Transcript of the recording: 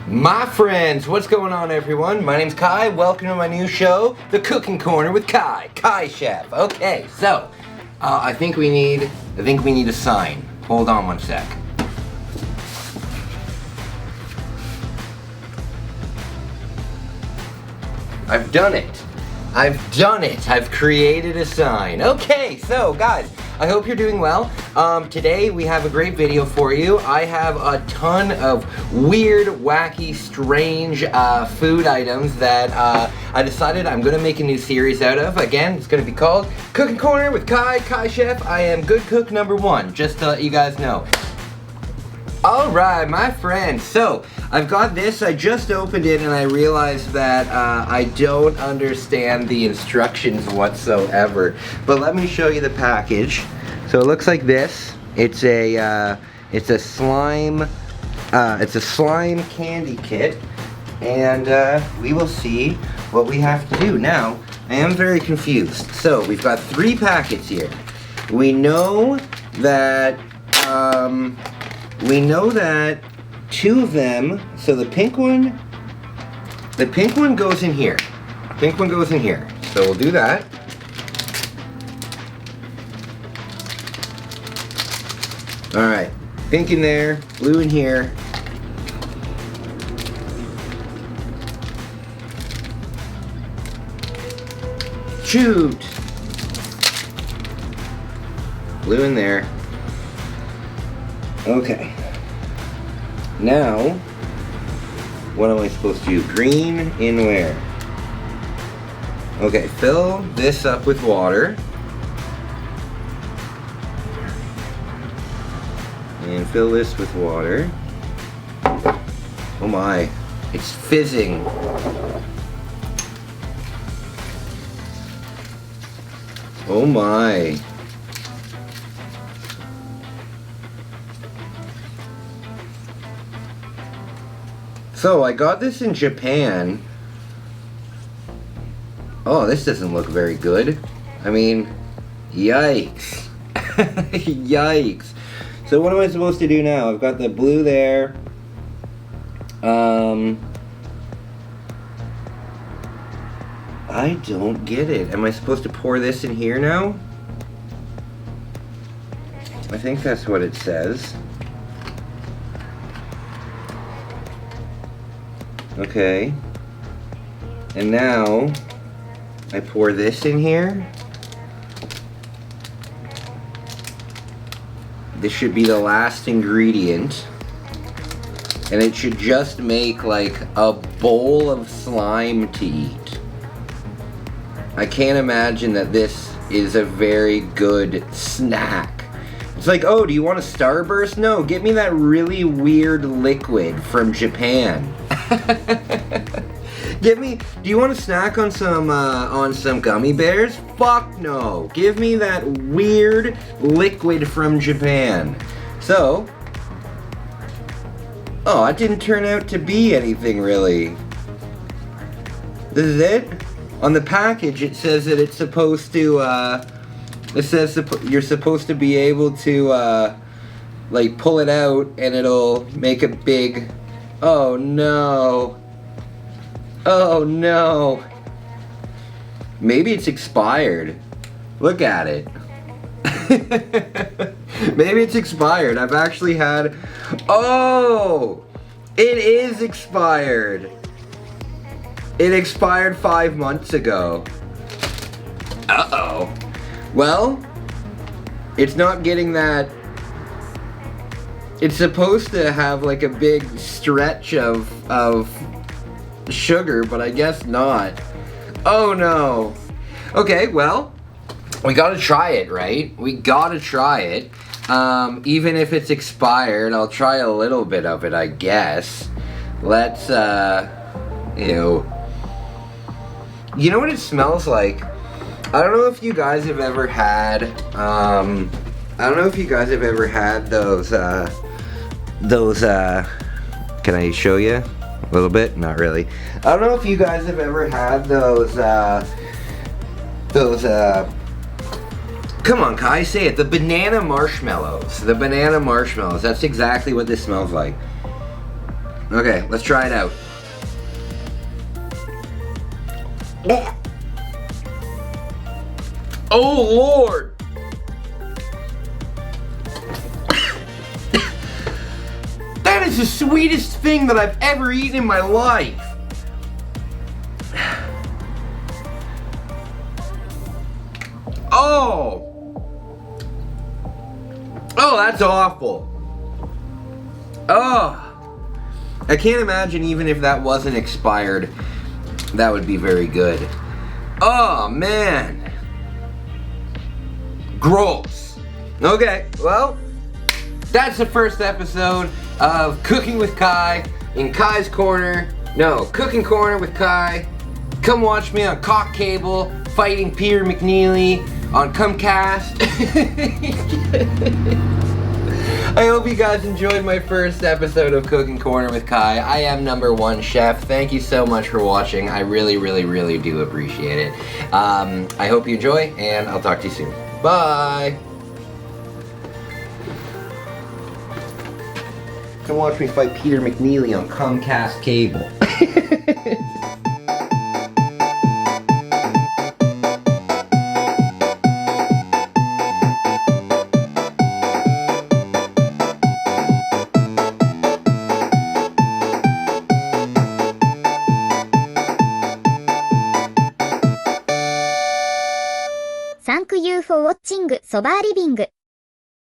My friends, what's going on everyone? My name's Kai. Welcome to my new show, The Cooking Corner with Kai. Kai Chef. Okay, so I think we need a sign. Hold on one sec. I've done it. I've created a sign. Okay, so guys, I hope you're doing well. Today we have a great video for you. I have a ton of weird, wacky, strange food items that I decided I'm gonna make a new series out of. Again, it's gonna be called Cooking Corner with Kai Chef. I am good cook number one, just to let you guys know. Alright, my friends, so I've got this. I just opened it and I realized that I don't understand the instructions whatsoever. But let me show you the package. So it looks like this. It's a slime candy kit, and we will see what we have to do. Now, I am very confused. So we've got 3 packets here. We know that 2 of them, so the pink one goes in here. Pink one goes in here. So we'll do that. Alright, pink in there, blue in here. Shoot! Blue in there. Okay. Now, what am I supposed to do? Green in where? Okay, fill this up with water. And fill this with water. Oh my, it's fizzing. Oh my. So I got this in Japan. Oh, this doesn't look very good. I mean, yikes. Yikes. So what am I supposed to do now? I've got the blue there. I don't get it. Am I supposed to pour this in here now? I think that's what it says. Okay. And now I pour this in here. This should be the last ingredient. And it should just make like a bowl of slime to eat. I can't imagine that this is a very good snack. It's like, oh, do you want a Starburst? No, get me that really weird liquid from Japan. Do you want to snack on some gummy bears? Fuck no. Give me that weird liquid from Japan. So, oh, it didn't turn out to be anything really. This is it? On the package it says that it's supposed to, you're supposed to be able to, like pull it out and it'll make a big, oh no. Oh no. Maybe it's expired. Look at it. Maybe it's expired. I've actually had... Oh! It is expired. It expired 5 months ago. Uh-oh. Well, it's not getting that... It's supposed to have like a big stretch of sugar, but I guess not. Oh no. Okay, well, we gotta try it, right? We gotta try it. Even if it's expired, I'll try a little bit of it, I guess. Let's, ew. You know what it smells like? I don't know if you guys have ever had, those, can I show you? A little bit? Not really. I don't know if you guys have ever had those, come on, Kai, say it. The banana marshmallows. The banana marshmallows. That's exactly what this smells like. Okay, let's try it out. Oh, Lord! That is the sweetest thing that I've ever eaten in my life. Oh! Oh, that's awful. Oh! I can't imagine even if that wasn't expired, that would be very good. Oh, man. Gross. Okay, well, that's the first episode of Cooking with Kai in Kai's Corner. No, Cooking Corner with Kai. Come watch me on Cock Cable fighting Peter McNeely on Comcast. I hope you guys enjoyed my first episode of Cooking Corner with Kai. I am #1 chef. Thank you so much for watching. I really, really, really do appreciate it. I hope you enjoy, and I'll talk to you soon. Bye! Come watch me fight Peter McNeely on Comcast Cable. Thank you for watching そばリビング